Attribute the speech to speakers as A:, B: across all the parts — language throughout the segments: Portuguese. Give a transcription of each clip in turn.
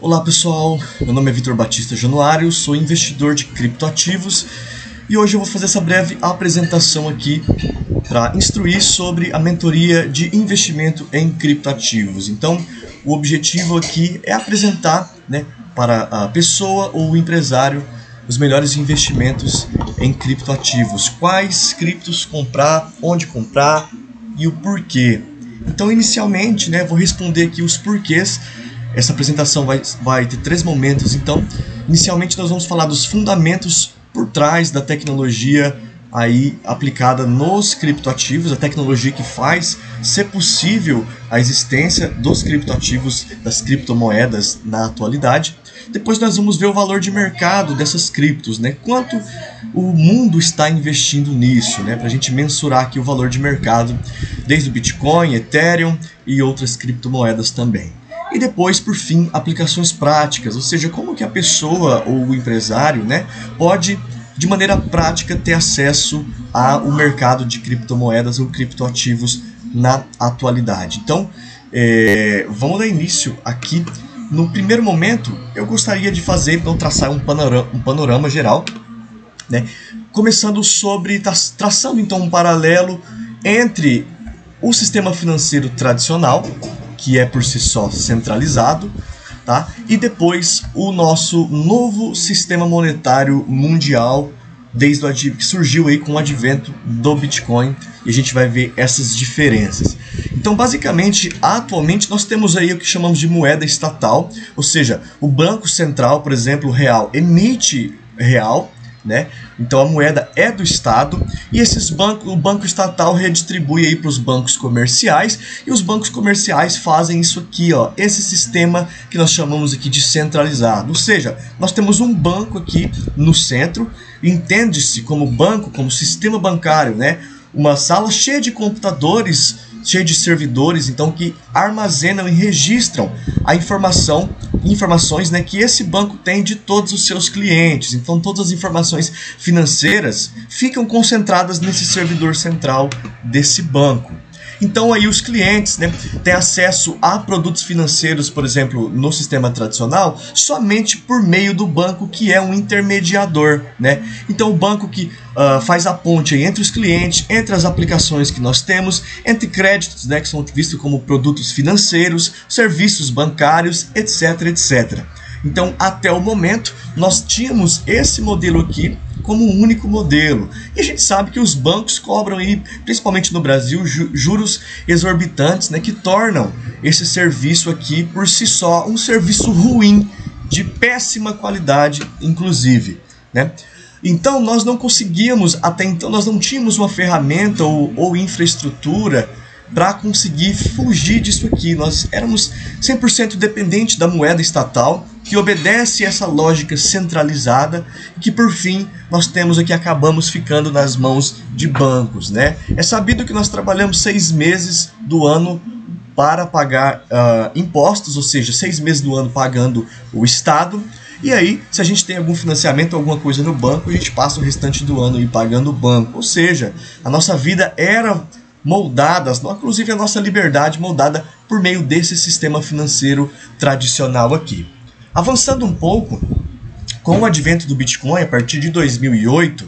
A: Olá pessoal, meu nome é Vitor Batista Januário, sou investidor de criptoativos e hoje eu vou fazer essa breve apresentação aqui para instruir sobre a mentoria de investimento em criptoativos. Então, o objetivo aqui é apresentar, para a pessoa ou o empresário os melhores investimentos em criptoativos, quais criptos comprar, onde comprar e o porquê. Então, inicialmente, vou responder aqui os porquês. Essa apresentação vai ter 3 momentos. Então, inicialmente nós vamos falar dos fundamentos por trás da tecnologia aí aplicada nos criptoativos, a tecnologia que faz ser possível a existência dos criptoativos, das criptomoedas na atualidade. Depois nós vamos ver o valor de mercado dessas criptos, quanto o mundo está investindo nisso, para a gente mensurar aqui o valor de mercado, desde o Bitcoin, Ethereum e outras criptomoedas também. E depois, por fim, aplicações práticas, ou seja, como que a pessoa ou o empresário pode, de maneira prática, ter acesso ao mercado de criptomoedas ou criptoativos na atualidade. Então, vamos dar início aqui. No primeiro momento, eu gostaria de traçar um panorama geral, começando traçando então um paralelo entre o sistema financeiro tradicional, que é por si só centralizado, e depois o nosso novo sistema monetário mundial, que surgiu aí com o advento do Bitcoin, e a gente vai ver essas diferenças. Então, basicamente, atualmente nós temos aí o que chamamos de moeda estatal, ou seja, o Banco Central, por exemplo, o real, emite real, Então a moeda é do Estado e o banco estatal redistribui aí para os bancos comerciais e os bancos comerciais fazem isso aqui, esse sistema que nós chamamos aqui de centralizado. Ou seja, nós temos um banco aqui no centro, entende-se como banco, como sistema bancário, uma sala cheia de computadores, cheia de servidores, então, que armazenam e registram a informações que esse banco tem de todos os seus clientes. Então, todas as informações financeiras ficam concentradas nesse servidor central desse banco. Então, aí os clientes têm acesso a produtos financeiros, por exemplo, no sistema tradicional, somente por meio do banco, que é um intermediador, Então, o banco que faz a ponte entre os clientes, entre as aplicações que nós temos, entre créditos, que são vistos como produtos financeiros, serviços bancários, etc, etc. Então, até o momento, nós tínhamos esse modelo aqui como um único modelo. E a gente sabe que os bancos cobram, aí, principalmente no Brasil, juros exorbitantes, que tornam esse serviço aqui, por si só, um serviço ruim, de péssima qualidade, inclusive. Então, nós não conseguíamos, até então, nós não tínhamos uma ferramenta ou infraestrutura para conseguir fugir disso aqui. Nós éramos 100% dependentes da moeda estatal, que obedece essa lógica centralizada, e que por fim nós temos aqui, acabamos ficando nas mãos de bancos. É sabido que nós trabalhamos 6 meses do ano para pagar impostos, ou seja, 6 meses do ano pagando o Estado, e aí, se a gente tem algum financiamento, alguma coisa no banco, a gente passa o restante do ano aí pagando o banco. Ou seja, a nossa vida era moldada, inclusive a nossa liberdade moldada por meio desse sistema financeiro tradicional aqui. Avançando um pouco, com o advento do Bitcoin a partir de 2008,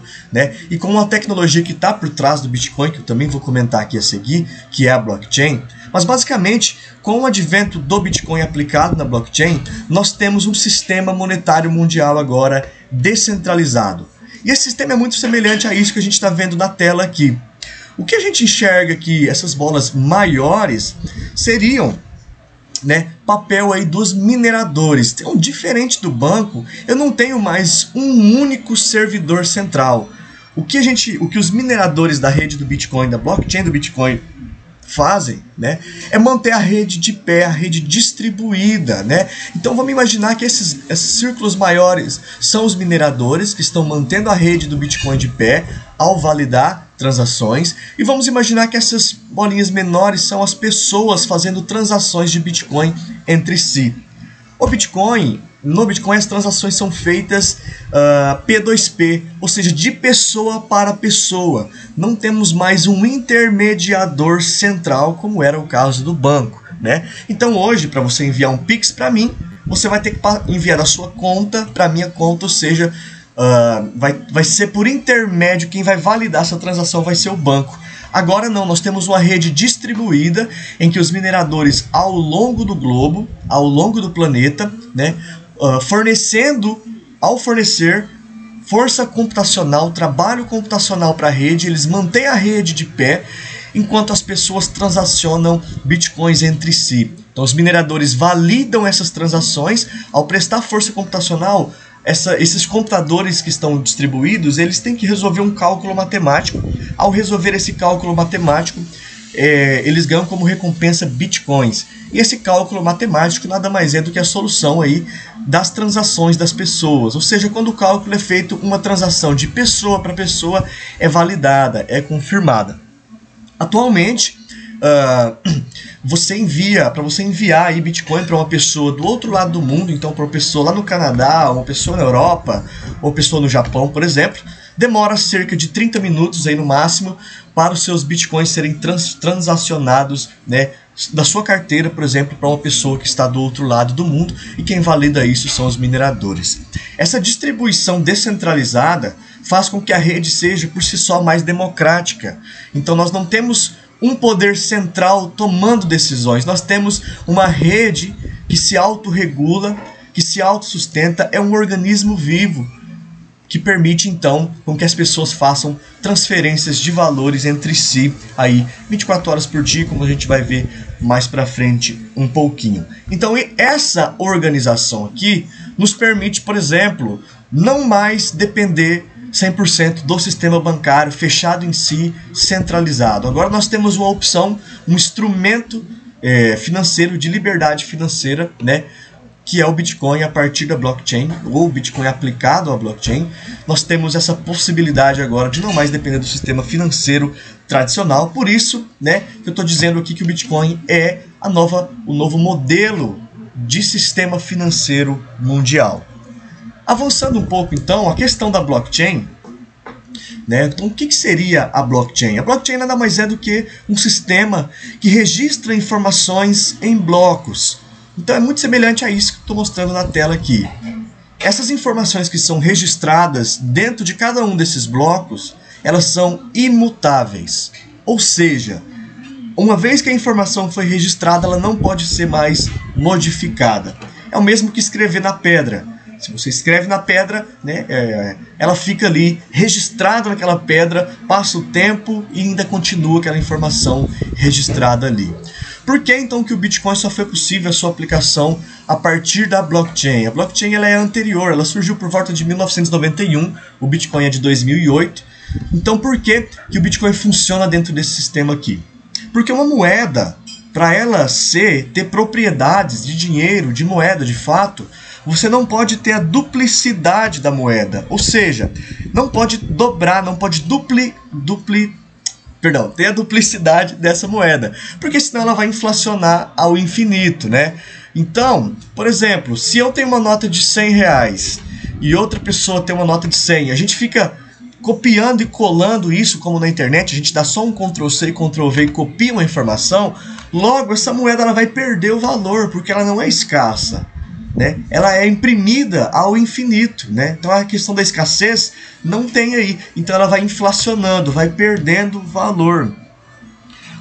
A: e com a tecnologia que está por trás do Bitcoin, que eu também vou comentar aqui a seguir, que é a blockchain, mas basicamente, com o advento do Bitcoin aplicado na blockchain, nós temos um sistema monetário mundial agora descentralizado. E esse sistema é muito semelhante a isso que a gente está vendo na tela aqui. O que a gente enxerga aqui, essas bolas maiores, seriam papel aí dos mineradores. Então, diferente do banco, eu não tenho mais um único servidor central. O que os mineradores da rede do Bitcoin, da blockchain do Bitcoin, fazem, é manter a rede de pé, a rede distribuída, Então vamos imaginar que esses círculos maiores são os mineradores que estão mantendo a rede do Bitcoin de pé ao validar transações, e vamos imaginar que essas bolinhas menores são as pessoas fazendo transações de Bitcoin entre si. No Bitcoin as transações são feitas P2P, ou seja, de pessoa para pessoa. Não temos mais um intermediador central, como era o caso do banco. Então hoje, para você enviar um Pix para mim, você vai ter que enviar da sua conta para a minha conta, ou seja, vai ser por intermédio, quem vai validar essa transação vai ser o banco. Agora não, nós temos uma rede distribuída em que os mineradores ao longo do globo, ao longo do planeta, né, ao fornecer força computacional, trabalho computacional para a rede, eles mantêm a rede de pé enquanto as pessoas transacionam bitcoins entre si. Então os mineradores validam essas transações. Ao prestar força computacional, esses computadores que estão distribuídos, eles têm que resolver um cálculo matemático. Ao resolver esse cálculo matemático, eles ganham como recompensa bitcoins. E esse cálculo matemático nada mais é do que a solução aí das transações das pessoas. Ou seja, quando o cálculo é feito, uma transação de pessoa para pessoa é validada, é confirmada. Atualmente, para você enviar aí Bitcoin para uma pessoa do outro lado do mundo, então para uma pessoa lá no Canadá, uma pessoa na Europa, ou uma pessoa no Japão, por exemplo, demora cerca de 30 minutos aí no máximo para os seus Bitcoins serem transacionados, né, da sua carteira, por exemplo, para uma pessoa que está do outro lado do mundo, e quem valida isso são os mineradores. Essa distribuição descentralizada faz com que a rede seja por si só mais democrática. Então nós não temos um poder central tomando decisões, nós temos uma rede que se autorregula, que se autossustenta, é um organismo vivo, que permite então com que as pessoas façam transferências de valores entre si aí 24 horas por dia, como a gente vai ver mais para frente um pouquinho. Então essa organização aqui nos permite, por exemplo, não mais depender 100% do sistema bancário fechado em si, centralizado. Agora nós temos uma opção, um instrumento financeiro de liberdade financeira, né, que é o Bitcoin a partir da blockchain, ou o Bitcoin aplicado à blockchain. Nós temos essa possibilidade agora de não mais depender do sistema financeiro tradicional. Por isso, né, eu estou dizendo aqui que o Bitcoin é o novo modelo de sistema financeiro mundial. Avançando um pouco então, a questão da blockchain, né? Então, o que seria a blockchain? A blockchain nada mais é do que um sistema que registra informações em blocos. Então é muito semelhante a isso que estou mostrando na tela aqui. Essas informações que são registradas dentro de cada um desses blocos, elas são imutáveis. Ou seja, uma vez que a informação foi registrada, ela não pode ser mais modificada. É o mesmo que escrever na pedra. Se você escreve na pedra, né, ela fica ali registrada naquela pedra, passa o tempo e ainda continua aquela informação registrada ali. Por que então que o Bitcoin só foi possível a sua aplicação a partir da blockchain? A blockchain ela é anterior, ela surgiu por volta de 1991, o Bitcoin é de 2008. Então por que o Bitcoin funciona dentro desse sistema aqui? Porque uma moeda, para ela ter propriedades de dinheiro, de moeda de fato, você não pode ter a duplicidade da moeda, ou seja, não pode dobrar, não pode ter a duplicidade dessa moeda, porque senão ela vai inflacionar ao infinito, né? Então, por exemplo, se eu tenho uma nota de 100 reais e outra pessoa tem uma nota de 100, a gente fica copiando e colando isso como na internet, a gente dá só um Ctrl+C e Ctrl+V e copia uma informação, logo essa moeda ela vai perder o valor, porque ela não é escassa, né? Ela é imprimida ao infinito, né? Então a questão da escassez não tem aí, então ela vai inflacionando, vai perdendo valor.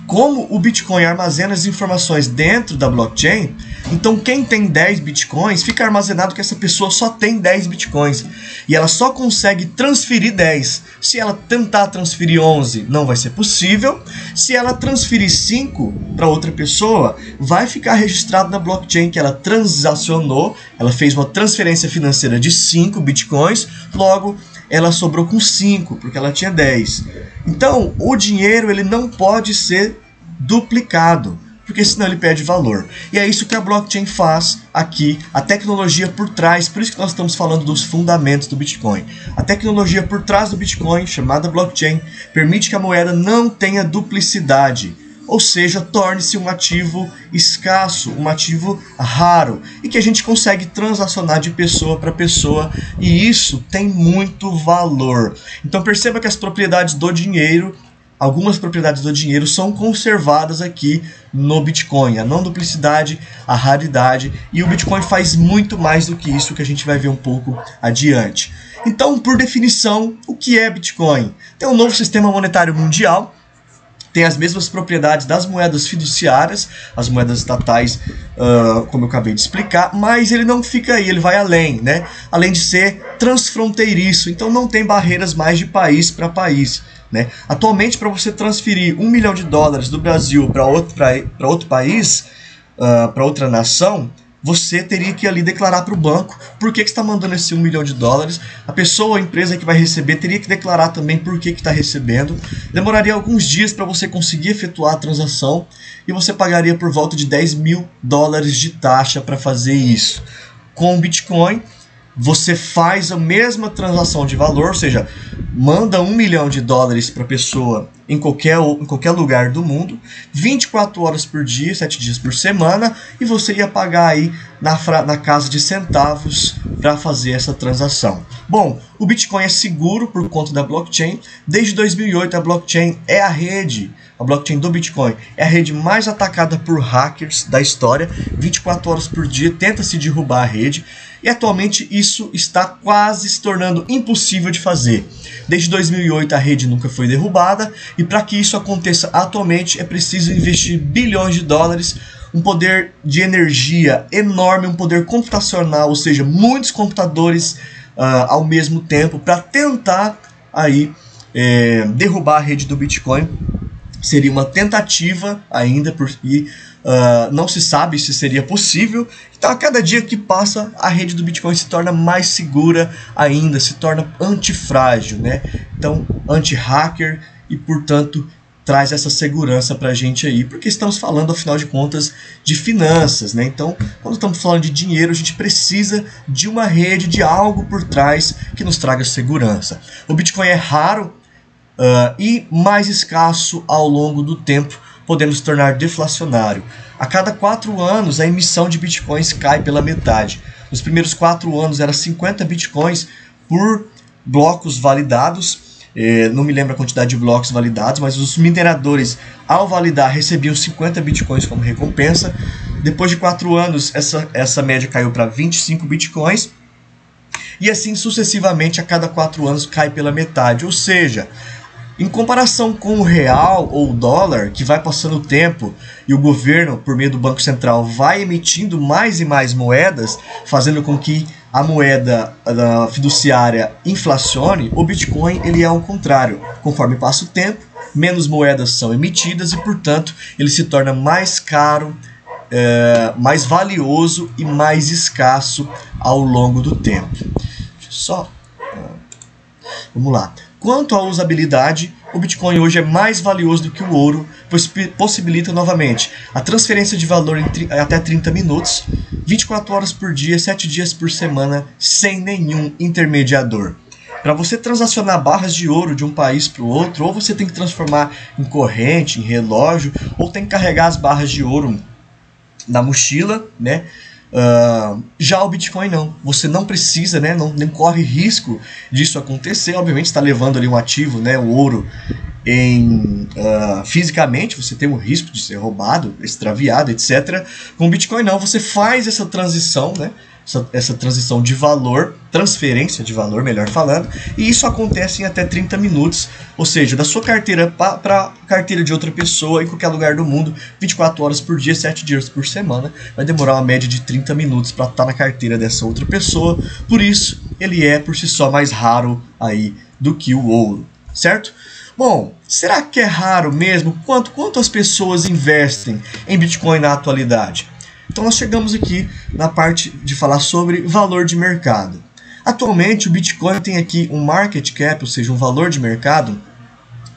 A: Como o Bitcoin armazena as informações dentro da blockchain, então quem tem 10 Bitcoins fica armazenado que essa pessoa só tem 10 Bitcoins e ela só consegue transferir 10. Se ela tentar transferir 11, não vai ser possível. Se ela transferir 5 para outra pessoa, vai ficar registrado na blockchain que ela transacionou, ela fez uma transferência financeira de 5 Bitcoins, logo ela sobrou com 5, porque ela tinha 10. Então, o dinheiro ele não pode ser duplicado, porque senão ele perde valor. E é isso que a blockchain faz aqui, a tecnologia por trás, por isso que nós estamos falando dos fundamentos do Bitcoin. A tecnologia por trás do Bitcoin, chamada blockchain, permite que a moeda não tenha duplicidade, ou seja, torne-se um ativo escasso, um ativo raro, e que a gente consegue transacionar de pessoa para pessoa, e isso tem muito valor. Então perceba que as propriedades do dinheiro algumas propriedades do dinheiro são conservadas aqui no Bitcoin. A não duplicidade, a raridade, e o Bitcoin faz muito mais do que isso, que a gente vai ver um pouco adiante. Então, por definição, o que é Bitcoin? Tem um novo sistema monetário mundial, tem as mesmas propriedades das moedas fiduciárias, as moedas estatais, como eu acabei de explicar, mas ele não fica aí, ele vai além, né? Além de ser transfronteiriço, então não tem barreiras mais de país para país, né? Atualmente, para você transferir $1 milhão do Brasil para outro país, para outra nação, você teria que ali declarar para o banco por que está mandando esse $1 milhão. A pessoa ou a empresa que vai receber teria que declarar também por que está recebendo. Demoraria alguns dias para você conseguir efetuar a transação e você pagaria por volta de $10 mil de taxa para fazer isso. Com o Bitcoin, você faz a mesma transação de valor, ou seja, manda $1 milhão para a pessoa em qualquer lugar do mundo, 24 horas por dia, 7 dias por semana, e você ia pagar aí na casa de centavos para fazer essa transação. Bom, o Bitcoin é seguro por conta da blockchain. Desde 2008 a blockchain do Bitcoin é a rede mais atacada por hackers da história. 24 horas por dia tenta-se derrubar a rede. E atualmente isso está quase se tornando impossível de fazer. Desde 2008 a rede nunca foi derrubada, e para que isso aconteça atualmente é preciso investir bilhões de dólares, um poder de energia enorme, um poder computacional, ou seja, muitos computadores ao mesmo tempo para tentar aí derrubar a rede do Bitcoin. Seria uma tentativa ainda, não se sabe se seria possível. Então, a cada dia que passa, a rede do Bitcoin se torna mais segura ainda, se torna antifrágil, né? Então, anti-hacker, e, portanto, traz essa segurança para a gente aí, porque estamos falando, afinal de contas, de finanças, né? Então, quando estamos falando de dinheiro, a gente precisa de uma rede, de algo por trás que nos traga segurança. O Bitcoin é raro e mais escasso ao longo do tempo, podendo se tornar deflacionário. A cada 4 anos, a emissão de bitcoins cai pela metade. Nos primeiros 4 anos, era 50 bitcoins por blocos validados. Não me lembro a quantidade de blocos validados, mas os mineradores, ao validar, recebiam 50 bitcoins como recompensa. Depois de 4 anos, essa média caiu para 25 bitcoins. E assim sucessivamente, a cada 4 anos, cai pela metade. Ou seja, em comparação com o real ou o dólar, que vai passando o tempo e o governo, por meio do Banco Central, vai emitindo mais e mais moedas, fazendo com que a moeda fiduciária inflacione, o Bitcoin ele é ao contrário. Conforme passa o tempo, menos moedas são emitidas e, portanto, ele se torna mais caro, mais valioso e mais escasso ao longo do tempo. Vamos lá. Quanto à usabilidade, o Bitcoin hoje é mais valioso do que o ouro, pois possibilita novamente a transferência de valor em até 30 minutos, 24 horas por dia, 7 dias por semana, sem nenhum intermediador. Para você transacionar barras de ouro de um país para o outro, ou você tem que transformar em corrente, em relógio, ou tem que carregar as barras de ouro na mochila, né? Já o Bitcoin não, você não precisa, né, nem corre risco disso acontecer. Obviamente está levando ali um ativo, né, o ouro, fisicamente você tem o risco de ser roubado, extraviado, etc. Com o Bitcoin não, você faz essa transição, né, essa transição de valor, transferência de valor, melhor falando, e isso acontece em até 30 minutos, ou seja, da sua carteira para a carteira de outra pessoa em qualquer lugar do mundo, 24 horas por dia, 7 dias por semana, vai demorar uma média de 30 minutos para estar na carteira dessa outra pessoa. Por isso, ele é por si só mais raro aí do que o ouro, certo? Bom, será que é raro mesmo? Quanto as pessoas investem em Bitcoin na atualidade? Então nós chegamos aqui na parte de falar sobre valor de mercado. Atualmente o Bitcoin tem aqui um market cap, ou seja, um valor de mercado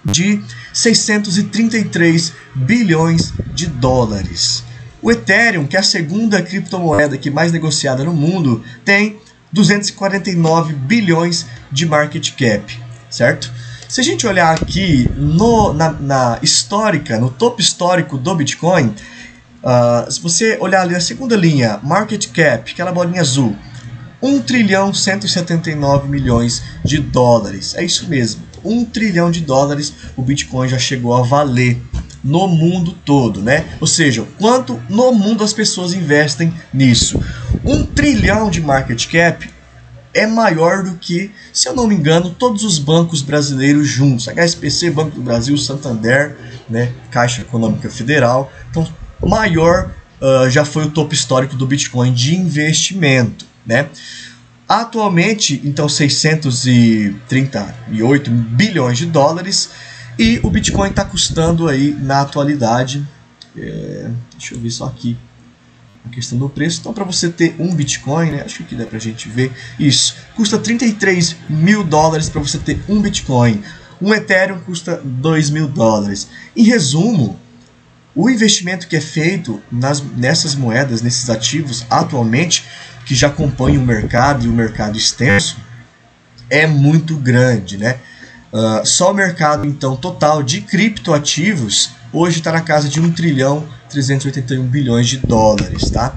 A: de 633 bilhões de dólares. O Ethereum, que é a segunda criptomoeda que mais negociada no mundo, tem 249 bilhões de market cap, certo? Se a gente olhar aqui na histórica, no topo histórico do Bitcoin, se você olhar ali na segunda linha, market cap, aquela bolinha azul, 1 trilhão 179 milhões de dólares. É isso mesmo. 1 trilhão de dólares o Bitcoin já chegou a valer no mundo todo, né? Ou seja, quanto no mundo as pessoas investem nisso? 1 trilhão de market cap é maior do que, se eu não me engano, todos os bancos brasileiros juntos. HSBC, Banco do Brasil, Santander, né? Caixa Econômica Federal. Então, maior já foi o topo histórico do Bitcoin de investimento, né? Atualmente, então, 638 bilhões de dólares. E o Bitcoin está custando aí, na atualidade, deixa eu ver só aqui a questão do preço. Então, para você ter um Bitcoin, né, acho que aqui dá para a gente ver isso, custa 33 mil dólares para você ter um Bitcoin. Um Ethereum custa 2 mil dólares. Em resumo, o investimento que é feito nessas moedas, nesses ativos, atualmente, que já acompanham o mercado e o mercado extenso, é muito grande, né? Só o mercado, então, total de criptoativos hoje está na casa de 1 trilhão 381 bilhões de dólares, tá?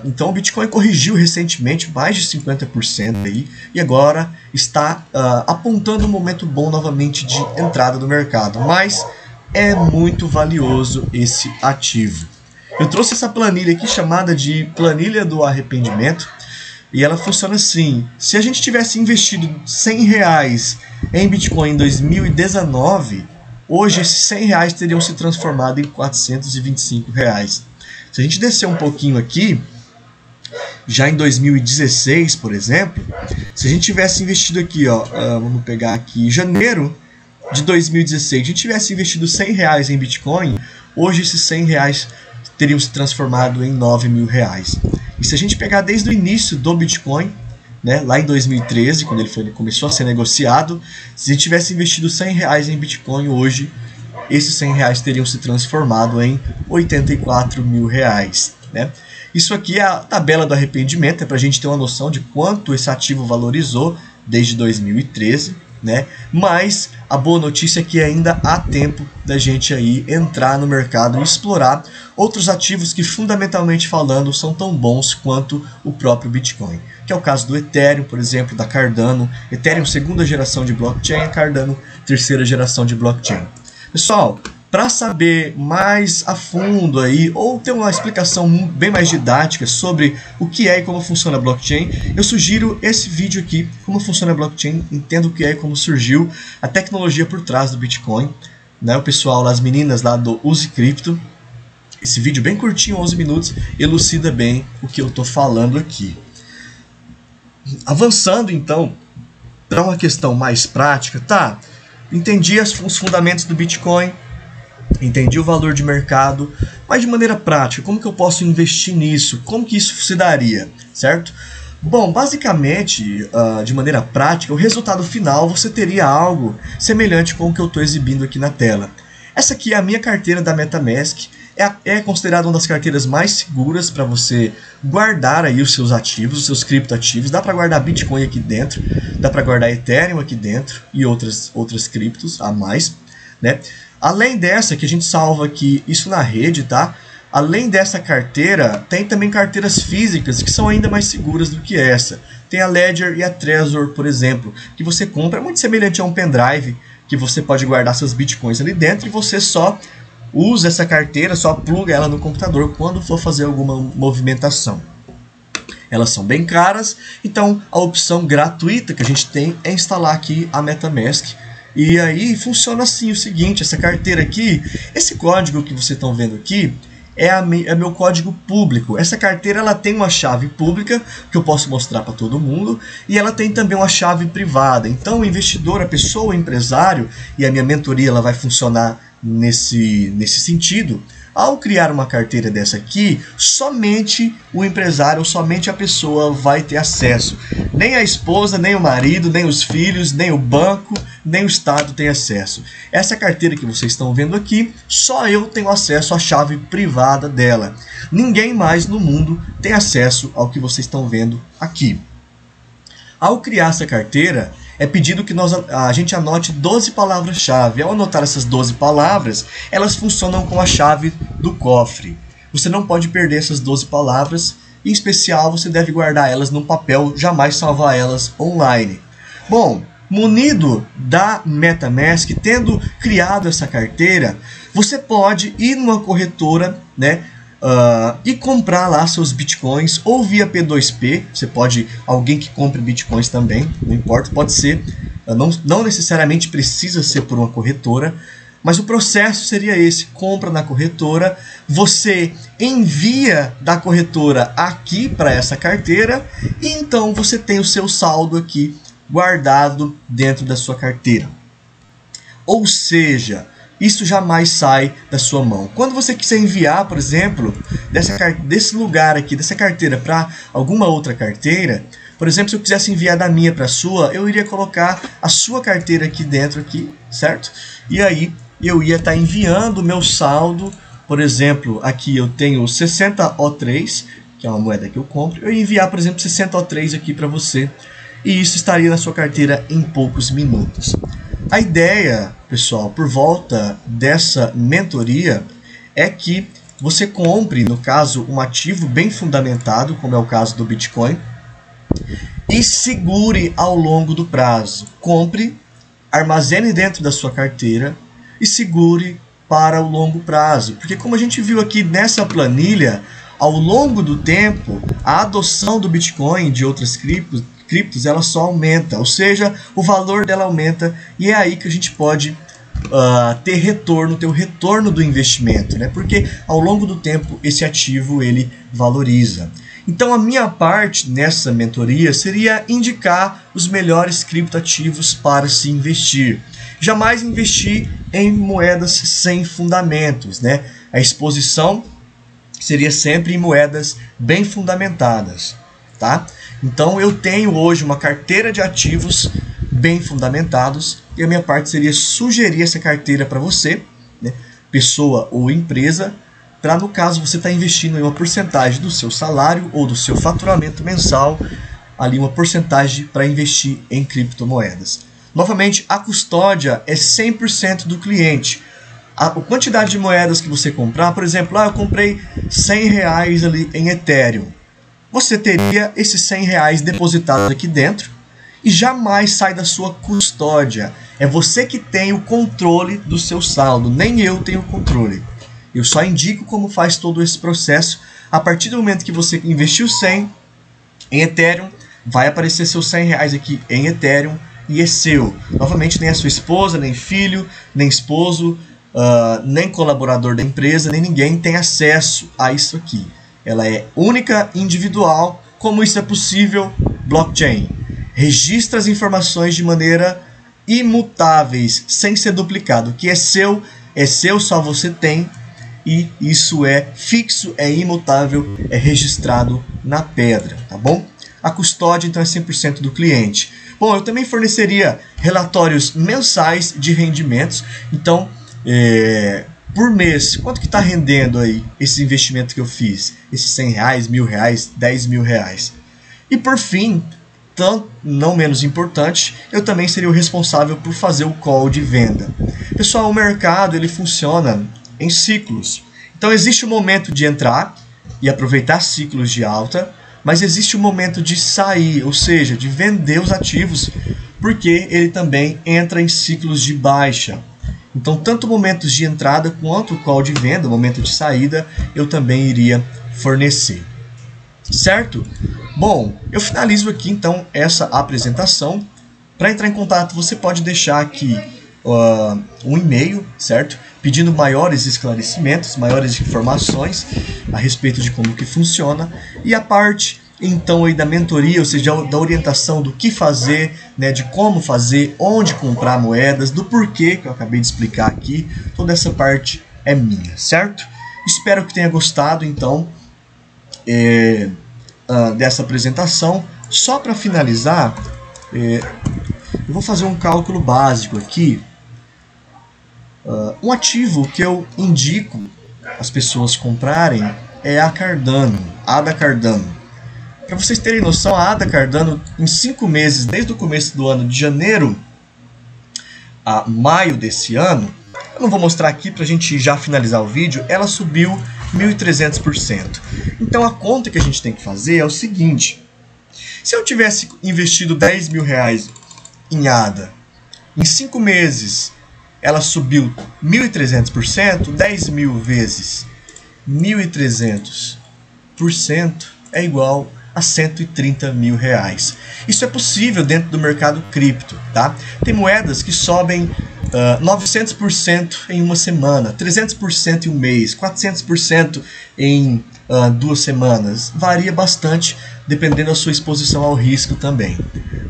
A: Então o Bitcoin corrigiu recentemente mais de 50% aí, e agora está apontando um momento bom novamente de entrada no mercado, mas é muito valioso esse ativo. Eu trouxe essa planilha aqui chamada de planilha do arrependimento, e ela funciona assim: se a gente tivesse investido R$100 em Bitcoin em 2019, hoje esses R$100 teriam se transformado em R$425. Se a gente descer um pouquinho aqui, já em 2016, por exemplo, se a gente tivesse investido aqui, ó, vamos pegar aqui, janeiro de 2016, a gente tivesse investido R$100 em Bitcoin, hoje esses R$100 teriam se transformado em R$9 mil. E se a gente pegar desde o início do Bitcoin, né, lá em 2013, quando ele começou a ser negociado, se a gente tivesse investido R$100 em Bitcoin hoje, esses R$100 teriam se transformado em R$84 mil, né? Isso aqui é a tabela do arrependimento, é para a gente ter uma noção de quanto esse ativo valorizou desde 2013, né? Mas a boa notícia é que ainda há tempo da gente aí entrar no mercado e explorar outros ativos que, fundamentalmente falando, são tão bons quanto o próprio Bitcoin, que é o caso do Ethereum, por exemplo, da Cardano. Ethereum segunda geração de blockchain, Cardano terceira geração de blockchain. Pessoal, para saber mais a fundo aí, ou ter uma explicação bem mais didática sobre o que é e como funciona a blockchain, eu sugiro esse vídeo aqui, como funciona a blockchain, entenda o que é e como surgiu a tecnologia por trás do Bitcoin, né? O pessoal, as meninas lá do Use Cripto. Esse vídeo bem curtinho, 11 minutos, elucida bem o que eu estou falando aqui. Avançando então para uma questão mais prática, tá? Entendi os fundamentos do Bitcoin, entendi o valor de mercado, mas de maneira prática, como que eu posso investir nisso? Como que isso se daria, certo? Bom, basicamente, de maneira prática, o resultado final você teria algo semelhante com o que eu estou exibindo aqui na tela. Essa aqui é a minha carteira da MetaMask, é considerada uma das carteiras mais seguras para você guardar aí os seus ativos, os seus criptoativos. Dá para guardar Bitcoin aqui dentro, dá para guardar Ethereum aqui dentro e outras criptos a mais, né? Além dessa, que a gente salva aqui isso na rede, tá? Além dessa carteira, tem também carteiras físicas que são ainda mais seguras do que essa. Tem a Ledger e a Trezor, por exemplo, que você compra, é muito semelhante a um pendrive, que você pode guardar seus bitcoins ali dentro e você só usa essa carteira, só pluga ela no computador quando for fazer alguma movimentação. Elas são bem caras, então a opção gratuita que a gente tem é instalar aqui a MetaMask. E aí funciona assim o seguinte: essa carteira aqui, esse código que vocês estão vendo aqui, é meu código público. Essa carteira ela tem uma chave pública que eu posso mostrar para todo mundo, e ela tem também uma chave privada. Então o investidor, a pessoa, o empresário, e a minha mentoria ela vai funcionar nesse sentido. Ao criar uma carteira dessa aqui, somente o empresário ou somente a pessoa vai ter acesso. Nem a esposa, nem o marido, nem os filhos, nem o banco, nem o Estado tem acesso. Essa carteira que vocês estão vendo aqui, só eu tenho acesso à chave privada dela. Ninguém mais no mundo tem acesso ao que vocês estão vendo aqui. Ao criar essa carteira, é pedido que a gente anote 12 palavras-chave. Ao anotar essas 12 palavras, elas funcionam com a chave do cofre. Você não pode perder essas 12 palavras, em especial você deve guardar elas num papel, jamais salvar elas online. Bom, munido da MetaMask, tendo criado essa carteira, você pode ir numa corretora, né, e comprar lá seus bitcoins, ou via P2P. Você pode, alguém que compre bitcoins também, não importa, pode ser, não necessariamente precisa ser por uma corretora, mas o processo seria esse: compra na corretora, você envia da corretora aqui para essa carteira, e então você tem o seu saldo aqui guardado dentro da sua carteira. Ou seja, isso jamais sai da sua mão. Quando você quiser enviar, por exemplo, desse lugar aqui, dessa carteira para alguma outra carteira, por exemplo, se eu quisesse enviar da minha para a sua, eu iria colocar a sua carteira aqui dentro, aqui, certo? E aí eu ia estar enviando o meu saldo. Por exemplo, aqui eu tenho 60 O3, que é uma moeda que eu compro. Eu ia enviar, por exemplo, 60 O3 aqui para você, e isso estaria na sua carteira em poucos minutos. A ideia, pessoal, por volta dessa mentoria é que você compre, no caso, um ativo bem fundamentado, como é o caso do Bitcoin, e segure ao longo do prazo. Compre, armazene dentro da sua carteira e segure para o longo prazo. Porque, como a gente viu aqui nessa planilha, ao longo do tempo, a adoção do Bitcoin e de outras criptos, ela só aumenta, ou seja, o valor dela aumenta, e é aí que a gente pode ter retorno, ter o retorno do investimento, né? Porque ao longo do tempo esse ativo ele valoriza. Então a minha parte nessa mentoria seria indicar os melhores criptoativos para se investir. Jamais investir em moedas sem fundamentos, né? A exposição seria sempre em moedas bem fundamentadas, tá? Então eu tenho hoje uma carteira de ativos bem fundamentados, e a minha parte seria sugerir essa carteira para você, né, pessoa ou empresa, para, no caso, você estar investindo em uma porcentagem do seu salário ou do seu faturamento mensal, ali uma porcentagem para investir em criptomoedas. Novamente, a custódia é 100% do cliente. A quantidade de moedas que você comprar, por exemplo, eu comprei R$100 ali em Ethereum. Você teria esses R$100 depositados aqui dentro e jamais sai da sua custódia. É você que tem o controle do seu saldo, nem eu tenho o controle. Eu só indico como faz todo esse processo. A partir do momento que você investiu 100 em Ethereum, vai aparecer seus R$100 aqui em Ethereum e é seu. Novamente, nem a sua esposa, nem filho, nem esposo, nem colaborador da empresa, nem ninguém tem acesso a isso aqui. Ela é única, individual. Como isso é possível? Blockchain. Registra as informações de maneira imutáveis, sem ser duplicado. O que é seu, só você tem. E isso é fixo, é imutável, é registrado na pedra, tá bom? A custódia, então, é 100% do cliente. Bom, eu também forneceria relatórios mensais de rendimentos. Então, por mês, quanto que está rendendo aí esse investimento que eu fiz? Esses R$100, R$1.000, R$10.000. E por fim, não menos importante, eu também seria o responsável por fazer o call de venda. Pessoal, o mercado ele funciona em ciclos. Então existe o momento de entrar e aproveitar ciclos de alta, mas existe o momento de sair, ou seja, de vender os ativos, porque ele também entra em ciclos de baixa. Então, tanto momentos de entrada quanto o call de venda, momento de saída, eu também iria fornecer. Certo? Bom, eu finalizo aqui então essa apresentação. Para entrar em contato, você pode deixar aqui um e-mail, certo? Pedindo maiores esclarecimentos, maiores informações a respeito de como que funciona. E a parte então aí da mentoria, ou seja, da orientação do que fazer, né, de como fazer, onde comprar moedas, do porquê que eu acabei de explicar aqui, toda essa parte é minha, certo? Espero que tenha gostado então dessa apresentação. Só para finalizar, eu vou fazer um cálculo básico aqui. Um ativo que eu indico as pessoas comprarem é a Cardano, ADA Cardano. Para vocês terem noção, a ADA Cardano, em 5 meses, desde o começo do ano, de janeiro a maio desse ano, eu não vou mostrar aqui para a gente já finalizar o vídeo, ela subiu 1.300%. Então a conta que a gente tem que fazer é o seguinte: se eu tivesse investido R$10.000 em ADA. Em 5 meses, ela subiu 1.300%, 10 mil vezes 1.300% é igual a 130 mil reais. Isso é possível dentro do mercado cripto, tá? Tem moedas que sobem 900% em uma semana, 300% em um mês, 400% em 2 semanas. Varia bastante dependendo da sua exposição ao risco também.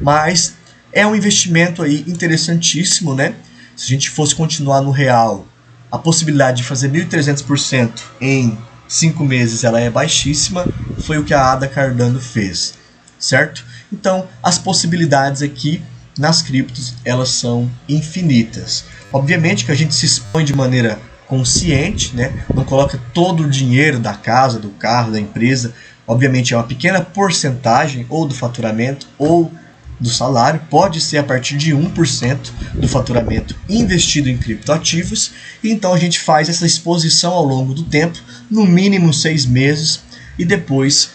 A: Mas é um investimento aí interessantíssimo, né? Se a gente fosse continuar no real, a possibilidade de fazer 1.300% em 5 meses ela é baixíssima, foi o que a Ada Cardano fez, certo? Então, as possibilidades aqui nas criptos, elas são infinitas. Obviamente que a gente se expõe de maneira consciente, né? Não coloca todo o dinheiro da casa, do carro, da empresa. Obviamente é uma pequena porcentagem ou do faturamento ou do salário, pode ser a partir de 1% do faturamento investido em criptoativos, e então a gente faz essa exposição ao longo do tempo, no mínimo 6 meses, e depois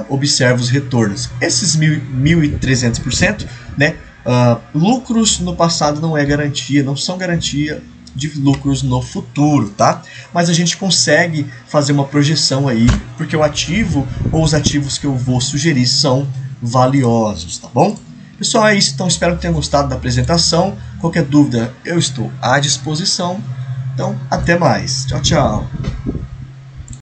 A: observa os retornos. Esses 1.300%, né, lucros no passado não é garantia, não são garantia de lucros no futuro, tá? Mas a gente consegue fazer uma projeção aí, porque o ativo ou os ativos que eu vou sugerir são valiosos, tá bom? Pessoal, é isso, então espero que tenham gostado da apresentação. Qualquer dúvida, eu estou à disposição. Então, até mais. Tchau, tchau.